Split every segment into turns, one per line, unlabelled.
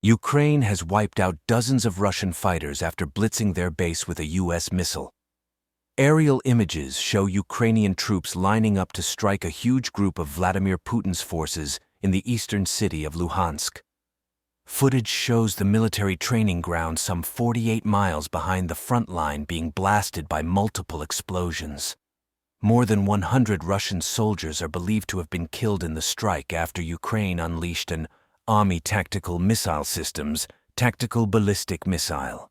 Ukraine has wiped out dozens of Russian fighters after blitzing their base with a U.S. missile. Aerial images show Ukrainian troops lining up to strike a huge group of Vladimir Putin's forces in the eastern city of Luhansk. Footage shows the military training ground some 48 miles behind the front line being blasted by multiple explosions. More than 100 Russian soldiers are believed to have been killed in the strike after Ukraine unleashed an Army Tactical Missile Systems tactical ballistic missile.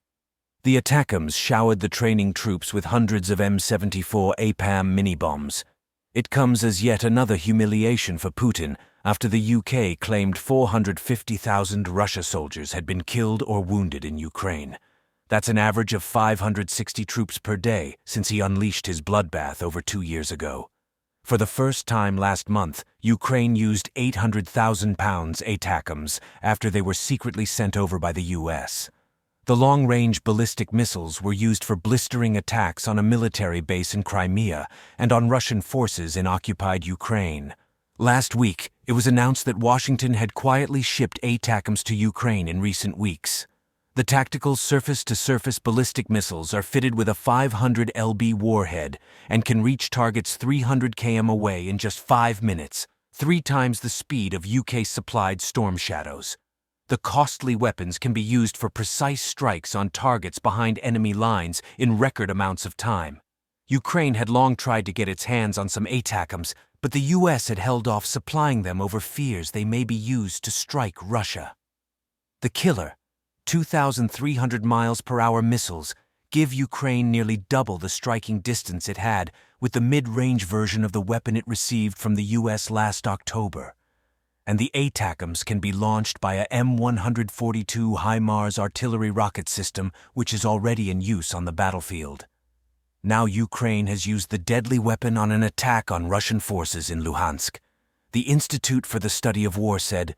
The ATACMS showered the training troops with hundreds of M74 APAM mini-bombs. It comes as yet another humiliation for Putin after the UK claimed 450,000 Russia soldiers had been killed or wounded in Ukraine. That's an average of 560 troops per day since he unleashed his bloodbath over 2 years ago. For the first time last month, Ukraine used 800,000 pounds ATACMS after they were secretly sent over by the US. The long-range ballistic missiles were used for blistering attacks on a military base in Crimea and on Russian forces in occupied Ukraine. Last week, it was announced that Washington had quietly shipped ATACMS to Ukraine in recent weeks. The tactical surface-to-surface ballistic missiles are fitted with a 500 lb warhead and can reach targets 300 km away in just 5 minutes, 3 times the speed of UK-supplied Storm Shadows. The costly weapons can be used for precise strikes on targets behind enemy lines in record amounts of time. Ukraine had long tried to get its hands on some ATACMS, but the US had held off supplying them over fears they may be used to strike Russia. The killer 2,300 miles per hour missiles give Ukraine nearly double the striking distance it had with the mid-range version of the weapon it received from the US last October. And the ATACMS can be launched by a M142 HIMARS artillery rocket system which is already in use on the battlefield. Now Ukraine has used the deadly weapon on an attack on Russian forces in Luhansk. The Institute for the Study of War said,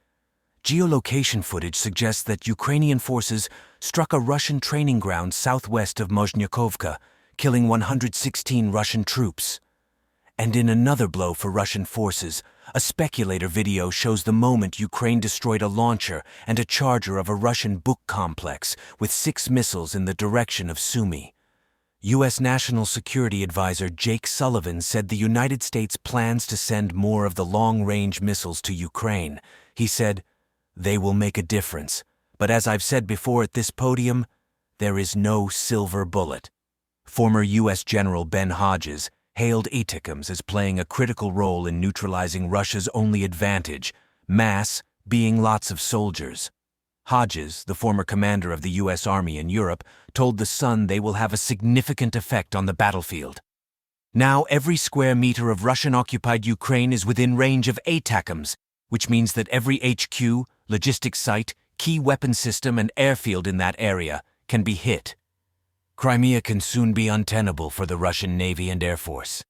"Geolocation footage suggests that Ukrainian forces struck a Russian training ground southwest of Mozhnyakovka, killing 116 Russian troops." And in another blow for Russian forces, a speculator video shows the moment Ukraine destroyed a launcher and a charger of a Russian book complex with 6 missiles in the direction of Sumy. U.S. National Security Advisor Jake Sullivan said the United States plans to send more of the long-range missiles to Ukraine. He said, "They will make a difference, but as I've said before at this podium, there is no silver bullet." Former U.S. General Ben Hodges hailed ATACMS as playing a critical role in neutralizing Russia's only advantage, mass being lots of soldiers. Hodges, the former commander of the U.S. Army in Europe, told The Sun they will have a significant effect on the battlefield. Now every square meter of Russian-occupied Ukraine is within range of ATACMS, which means that every HQ, logistics site, key weapon system and airfield in that area can be hit. Crimea can soon be untenable for the Russian Navy and Air Force.